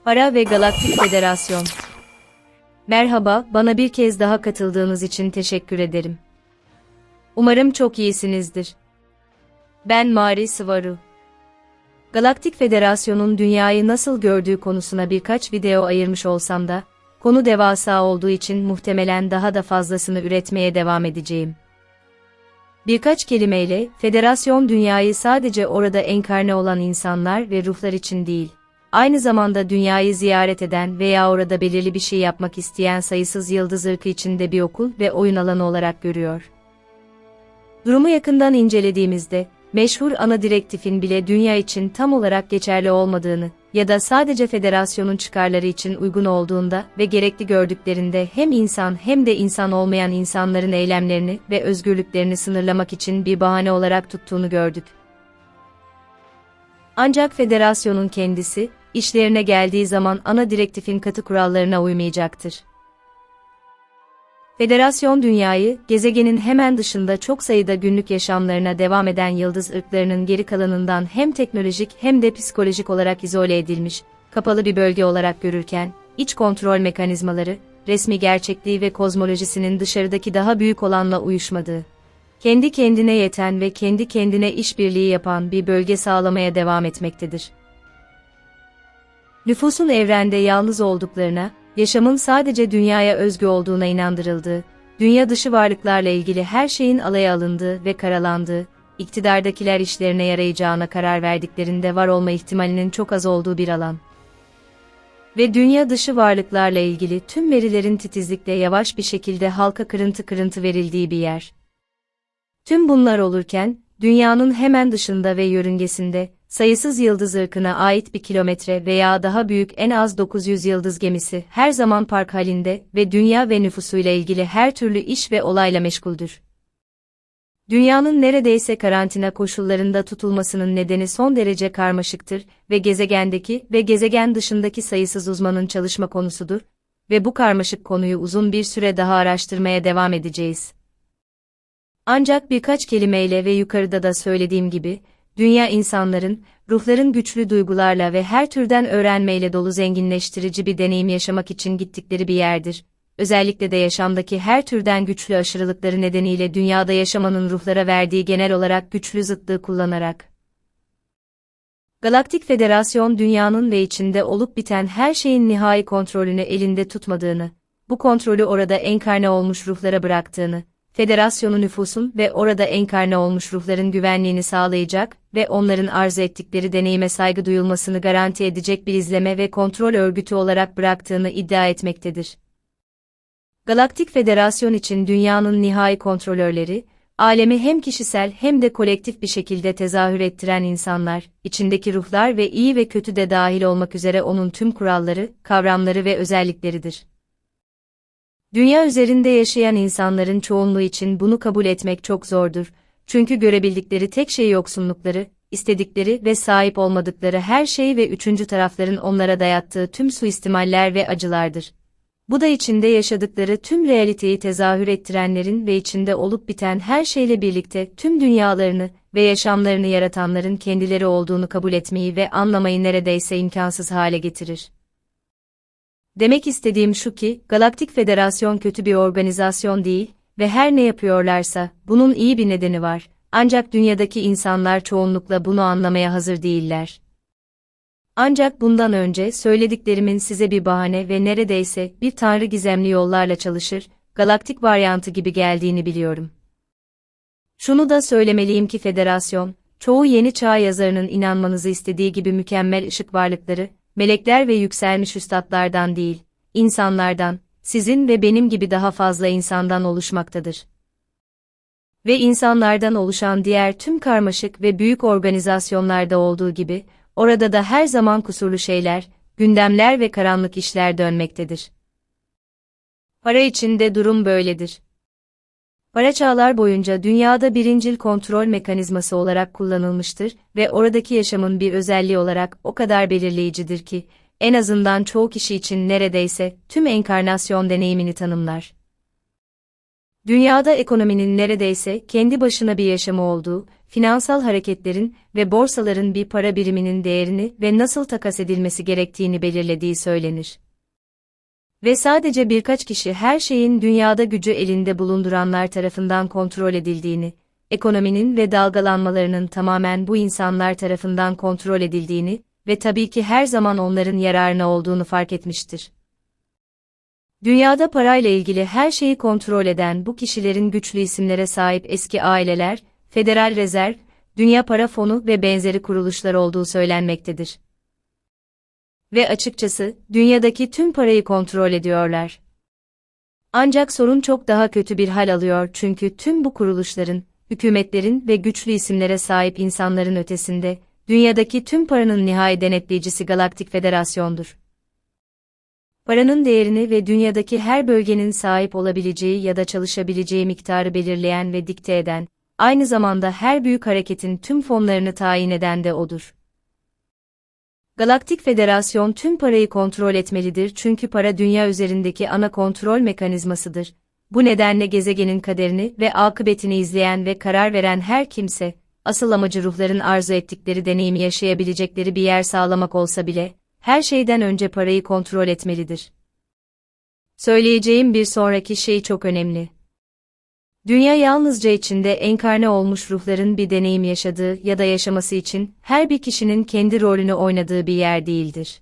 Para ve Galaktik Federasyon. Merhaba, bana bir kez daha katıldığınız için teşekkür ederim. Umarım çok iyisinizdir. Ben Mari Sıvaru. Galaktik Federasyon'un dünyayı nasıl gördüğü konusuna birkaç video ayırmış olsam da, konu devasa olduğu için muhtemelen daha da fazlasını üretmeye devam edeceğim. Birkaç kelimeyle, Federasyon dünyayı sadece orada enkarne olan insanlar ve ruhlar için değil, aynı zamanda dünyayı ziyaret eden veya orada belirli bir şey yapmak isteyen sayısız yıldız ırkı içinde bir okul ve oyun alanı olarak görüyor. Durumu yakından incelediğimizde, meşhur ana direktifin bile dünya için tam olarak geçerli olmadığını ya da sadece federasyonun çıkarları için uygun olduğunda ve gerekli gördüklerinde hem insan hem de insan olmayan insanların eylemlerini ve özgürlüklerini sınırlamak için bir bahane olarak tuttuğunu gördük. Ancak federasyonun kendisi, işlerine geldiği zaman ana direktifin katı kurallarına uymayacaktır. Federasyon dünyayı, gezegenin hemen dışında çok sayıda günlük yaşamlarına devam eden yıldız ırklarının geri kalanından hem teknolojik hem de psikolojik olarak izole edilmiş, kapalı bir bölge olarak görürken, iç kontrol mekanizmaları, resmi gerçekliği ve kozmolojisinin dışarıdaki daha büyük olanla uyuşmadığı, kendi kendine yeten ve kendi kendine işbirliği yapan bir bölge sağlamaya devam etmektedir. Nüfusun evrende yalnız olduklarına, yaşamın sadece dünyaya özgü olduğuna inandırıldığı, dünya dışı varlıklarla ilgili her şeyin alaya alındığı ve karalandığı, iktidardakiler işlerine yarayacağına karar verdiklerinde var olma ihtimalinin çok az olduğu bir alan. Ve dünya dışı varlıklarla ilgili tüm verilerin titizlikle yavaş bir şekilde halka kırıntı kırıntı verildiği bir yer. Tüm bunlar olurken, dünyanın hemen dışında ve yörüngesinde, sayısız yıldız ırkına ait bir kilometre veya daha büyük en az 900 yıldız gemisi her zaman park halinde ve dünya ve nüfusuyla ilgili her türlü iş ve olayla meşguldür. Dünyanın neredeyse karantina koşullarında tutulmasının nedeni son derece karmaşıktır ve gezegendeki ve gezegen dışındaki sayısız uzmanın çalışma konusudur ve bu karmaşık konuyu uzun bir süre daha araştırmaya devam edeceğiz. Ancak birkaç kelimeyle ve yukarıda da söylediğim gibi, dünya insanların, ruhların güçlü duygularla ve her türden öğrenmeyle dolu zenginleştirici bir deneyim yaşamak için gittikleri bir yerdir. Özellikle de yaşamdaki her türden güçlü aşırılıkları nedeniyle dünyada yaşamanın ruhlara verdiği genel olarak güçlü zıtlığı kullanarak. Galaktik Federasyon dünyanın ve içinde olup biten her şeyin nihai kontrolünü elinde tutmadığını, bu kontrolü orada enkarne olmuş ruhlara bıraktığını, Federasyonu nüfusun ve orada enkarne olmuş ruhların güvenliğini sağlayacak ve onların arzu ettikleri deneyime saygı duyulmasını garanti edecek bir izleme ve kontrol örgütü olarak bıraktığını iddia etmektedir. Galaktik Federasyon için dünyanın nihai kontrolörleri, alemi hem kişisel hem de kolektif bir şekilde tezahür ettiren insanlar, içindeki ruhlar ve iyi ve kötü de dahil olmak üzere onun tüm kuralları, kavramları ve özellikleridir. Dünya üzerinde yaşayan insanların çoğunluğu için bunu kabul etmek çok zordur, çünkü görebildikleri tek şey yoksunlukları, istedikleri ve sahip olmadıkları her şey ve üçüncü tarafların onlara dayattığı tüm suistimaller ve acılardır. Bu da içinde yaşadıkları tüm realiteyi tezahür ettirenlerin ve içinde olup biten her şeyle birlikte tüm dünyalarını ve yaşamlarını yaratanların kendileri olduğunu kabul etmeyi ve anlamayı neredeyse imkansız hale getirir. Demek istediğim şu ki, Galaktik Federasyon kötü bir organizasyon değil ve her ne yapıyorlarsa, bunun iyi bir nedeni var, ancak dünyadaki insanlar çoğunlukla bunu anlamaya hazır değiller. Ancak bundan önce söylediklerimin size bir bahane ve neredeyse bir tanrı gizemli yollarla çalışır, galaktik varyantı gibi geldiğini biliyorum. Şunu da söylemeliyim ki Federasyon, çoğu yeni çağ yazarının inanmanızı istediği gibi mükemmel ışık varlıkları, melekler ve yükselmiş üstatlardan değil, insanlardan, sizin ve benim gibi daha fazla insandan oluşmaktadır. Ve insanlardan oluşan diğer tüm karmaşık ve büyük organizasyonlarda olduğu gibi, orada da her zaman kusurlu şeyler, gündemler ve karanlık işler dönmektedir. Para için de durum böyledir. Para çağlar boyunca dünyada birincil kontrol mekanizması olarak kullanılmıştır ve oradaki yaşamın bir özelliği olarak o kadar belirleyicidir ki, en azından çoğu kişi için neredeyse tüm enkarnasyon deneyimini tanımlar. Dünyada ekonominin neredeyse kendi başına bir yaşamı olduğu, finansal hareketlerin ve borsaların bir para biriminin değerini ve nasıl takas edilmesi gerektiğini belirlediği söylenir. Ve sadece birkaç kişi her şeyin dünyada gücü elinde bulunduranlar tarafından kontrol edildiğini, ekonominin ve dalgalanmalarının tamamen bu insanlar tarafından kontrol edildiğini ve tabii ki her zaman onların yararına olduğunu fark etmiştir. Dünyada parayla ilgili her şeyi kontrol eden bu kişilerin güçlü isimlere sahip eski aileler, Federal Rezerv, Dünya Para Fonu ve benzeri kuruluşlar olduğu söylenmektedir. Ve açıkçası, dünyadaki tüm parayı kontrol ediyorlar. Ancak sorun çok daha kötü bir hal alıyor çünkü tüm bu kuruluşların, hükümetlerin ve güçlü isimlere sahip insanların ötesinde, dünyadaki tüm paranın nihai denetleyicisi Galaktik Federasyon'dur. Paranın değerini ve dünyadaki her bölgenin sahip olabileceği ya da çalışabileceği miktarı belirleyen ve dikte eden, aynı zamanda her büyük hareketin tüm fonlarını tayin eden de odur. Galaktik Federasyon tüm parayı kontrol etmelidir çünkü para dünya üzerindeki ana kontrol mekanizmasıdır. Bu nedenle gezegenin kaderini ve akıbetini izleyen ve karar veren her kimse, asıl amacı ruhların arzu ettikleri deneyimi yaşayabilecekleri bir yer sağlamak olsa bile, her şeyden önce parayı kontrol etmelidir. Söyleyeceğim bir sonraki şey çok önemli. Dünya yalnızca içinde enkarne olmuş ruhların bir deneyim yaşadığı ya da yaşaması için her bir kişinin kendi rolünü oynadığı bir yer değildir.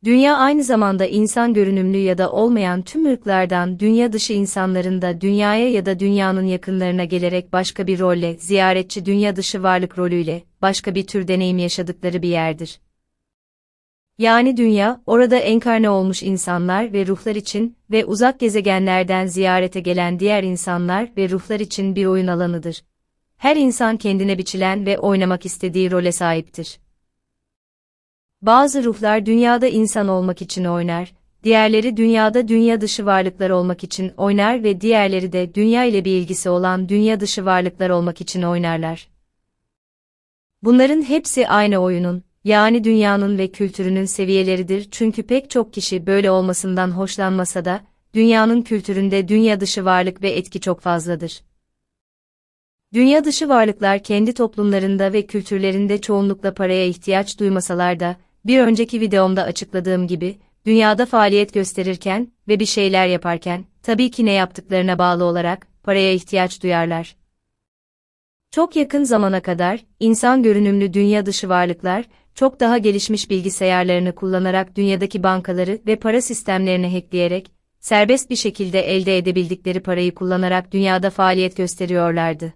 Dünya aynı zamanda insan görünümlü ya da olmayan tüm ırklardan dünya dışı insanların da dünyaya ya da dünyanın yakınlarına gelerek başka bir rolle, ziyaretçi dünya dışı varlık rolüyle, başka bir tür deneyim yaşadıkları bir yerdir. Yani dünya, orada enkarne olmuş insanlar ve ruhlar için ve uzak gezegenlerden ziyarete gelen diğer insanlar ve ruhlar için bir oyun alanıdır. Her insan kendine biçilen ve oynamak istediği role sahiptir. Bazı ruhlar dünyada insan olmak için oynar, diğerleri dünyada dünya dışı varlıklar olmak için oynar ve diğerleri de dünya ile bir ilgisi olan dünya dışı varlıklar olmak için oynarlar. Bunların hepsi aynı oyunun, yani dünyanın ve kültürünün seviyeleridir çünkü pek çok kişi böyle olmasından hoşlanmasa da, dünyanın kültüründe dünya dışı varlık ve etki çok fazladır. Dünya dışı varlıklar kendi toplumlarında ve kültürlerinde çoğunlukla paraya ihtiyaç duymasalar da, bir önceki videomda açıkladığım gibi, dünyada faaliyet gösterirken ve bir şeyler yaparken, tabii ki ne yaptıklarına bağlı olarak, paraya ihtiyaç duyarlar. Çok yakın zamana kadar, insan görünümlü dünya dışı varlıklar, çok daha gelişmiş bilgisayarlarını kullanarak dünyadaki bankaları ve para sistemlerini hackleyerek, serbest bir şekilde elde edebildikleri parayı kullanarak dünyada faaliyet gösteriyorlardı.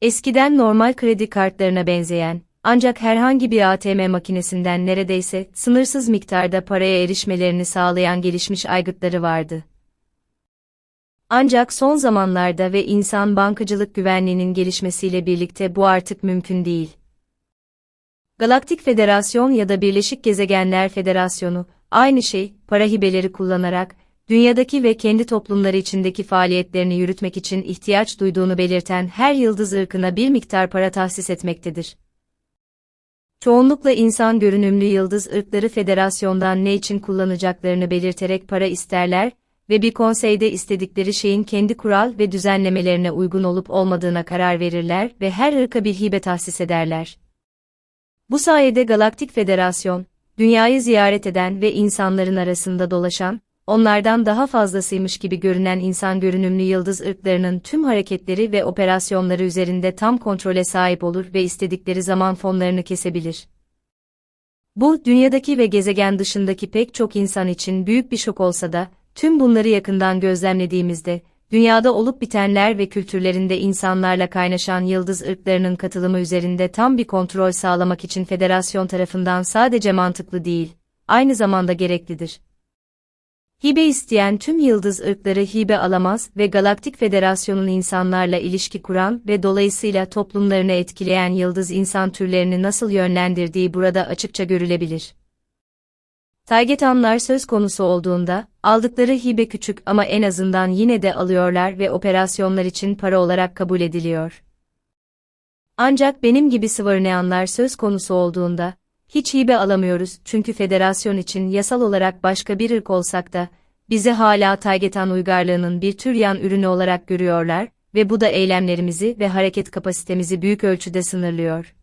Eskiden normal kredi kartlarına benzeyen, ancak herhangi bir ATM makinesinden neredeyse sınırsız miktarda paraya erişmelerini sağlayan gelişmiş aygıtları vardı. Ancak son zamanlarda ve insan bankacılık güvenliğinin gelişmesiyle birlikte bu artık mümkün değil. Galaktik Federasyon ya da Birleşik Gezegenler Federasyonu, aynı şey, para hibeleri kullanarak, dünyadaki ve kendi toplumları içindeki faaliyetlerini yürütmek için ihtiyaç duyduğunu belirten her yıldız ırkına bir miktar para tahsis etmektedir. Çoğunlukla insan görünümlü yıldız ırkları federasyondan ne için kullanacaklarını belirterek para isterler ve bir konseyde istedikleri şeyin kendi kural ve düzenlemelerine uygun olup olmadığına karar verirler ve her ırka bir hibe tahsis ederler. Bu sayede Galaktik Federasyon, dünyayı ziyaret eden ve insanların arasında dolaşan, onlardan daha fazlasıymış gibi görünen insan görünümlü yıldız ırklarının tüm hareketleri ve operasyonları üzerinde tam kontrole sahip olur ve istedikleri zaman fonlarını kesebilir. Bu, dünyadaki ve gezegen dışındaki pek çok insan için büyük bir şok olsa da, tüm bunları yakından gözlemlediğimizde, dünyada olup bitenler ve kültürlerinde insanlarla kaynaşan yıldız ırklarının katılımı üzerinde tam bir kontrol sağlamak için federasyon tarafından sadece mantıklı değil, aynı zamanda gereklidir. Hibe isteyen tüm yıldız ırkları hibe alamaz ve Galaktik Federasyon'un insanlarla ilişki kuran ve dolayısıyla toplumlarını etkileyen yıldız insan türlerini nasıl yönlendirdiği burada açıkça görülebilir. Targetanlar söz konusu olduğunda, aldıkları hibe küçük ama en azından yine de alıyorlar ve operasyonlar için para olarak kabul ediliyor. Ancak benim gibi sıvırlayanlar söz konusu olduğunda, hiç hibe alamıyoruz çünkü federasyon için yasal olarak başka bir ırk olsak da, bizi hala Taygetan uygarlığının bir tür yan ürünü olarak görüyorlar ve bu da eylemlerimizi ve hareket kapasitemizi büyük ölçüde sınırlıyor.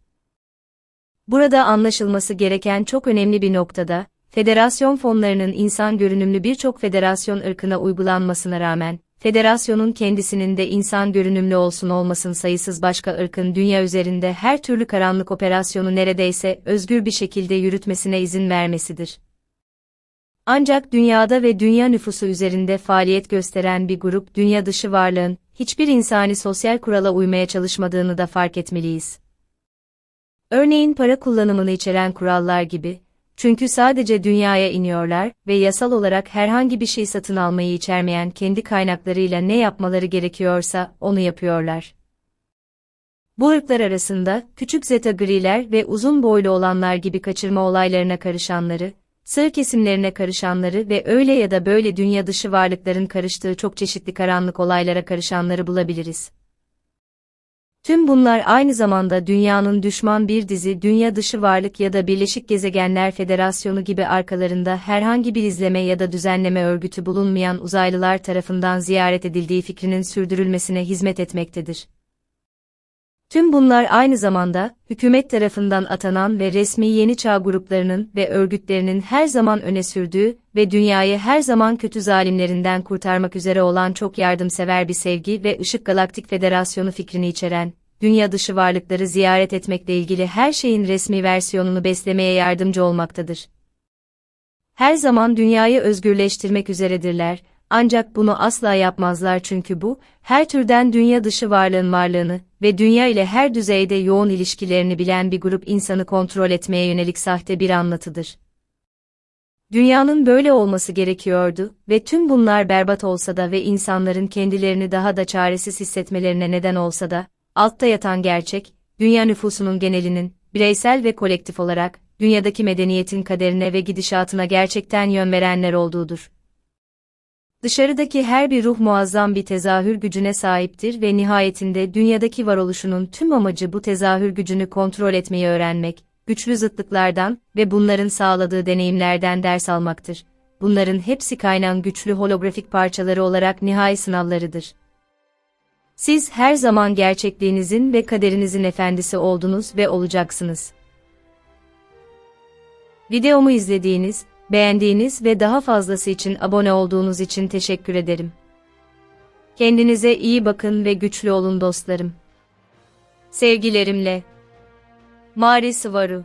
Burada anlaşılması gereken çok önemli bir noktada, federasyon fonlarının insan görünümlü birçok federasyon ırkına uygulanmasına rağmen, federasyonun kendisinin de insan görünümlü olsun olmasın sayısız başka ırkın dünya üzerinde her türlü karanlık operasyonu neredeyse özgür bir şekilde yürütmesine izin vermesidir. Ancak dünyada ve dünya nüfusu üzerinde faaliyet gösteren bir grup dünya dışı varlığın, hiçbir insani sosyal kurala uymaya çalışmadığını da fark etmeliyiz. Örneğin para kullanımını içeren kurallar gibi, çünkü sadece dünyaya iniyorlar ve yasal olarak herhangi bir şey satın almayı içermeyen kendi kaynaklarıyla ne yapmaları gerekiyorsa onu yapıyorlar. Bu ırklar arasında küçük zeta griler ve uzun boylu olanlar gibi kaçırma olaylarına karışanları, sığır kesimlerine karışanları ve öyle ya da böyle dünya dışı varlıkların karıştığı çok çeşitli karanlık olaylara karışanları bulabiliriz. Tüm bunlar aynı zamanda dünyanın düşman bir dizi dünya dışı varlık ya da Birleşik Gezegenler Federasyonu gibi arkalarında herhangi bir izleme ya da düzenleme örgütü bulunmayan uzaylılar tarafından ziyaret edildiği fikrinin sürdürülmesine hizmet etmektedir. Tüm bunlar aynı zamanda, hükümet tarafından atanan ve resmi yeni çağ gruplarının ve örgütlerinin her zaman öne sürdüğü ve dünyayı her zaman kötü zalimlerinden kurtarmak üzere olan çok yardımsever bir sevgi ve ışık galaktik federasyonu fikrini içeren, dünya dışı varlıkları ziyaret etmekle ilgili her şeyin resmi versiyonunu beslemeye yardımcı olmaktadır. Her zaman dünyayı özgürleştirmek üzeredirler. Ancak bunu asla yapmazlar çünkü bu, her türden dünya dışı varlığın varlığını ve dünya ile her düzeyde yoğun ilişkilerini bilen bir grup insanı kontrol etmeye yönelik sahte bir anlatıdır. Dünyanın böyle olması gerekiyordu ve tüm bunlar berbat olsa da ve insanların kendilerini daha da çaresiz hissetmelerine neden olsa da, altta yatan gerçek, dünya nüfusunun genelinin, bireysel ve kolektif olarak, dünyadaki medeniyetin kaderine ve gidişatına gerçekten yön verenler olduğudur. Dışarıdaki her bir ruh muazzam bir tezahür gücüne sahiptir ve nihayetinde dünyadaki varoluşunun tüm amacı bu tezahür gücünü kontrol etmeyi öğrenmek, güçlü zıtlıklardan ve bunların sağladığı deneyimlerden ders almaktır. Bunların hepsi kaynan güçlü holografik parçaları olarak nihai sınavlarıdır. Siz her zaman gerçekliğinizin ve kaderinizin efendisi oldunuz ve olacaksınız. Videomu izlediğiniz, beğendiğiniz ve daha fazlası için abone olduğunuz için teşekkür ederim. Kendinize iyi bakın ve güçlü olun dostlarım. Sevgilerimle. Mari Sıvaru.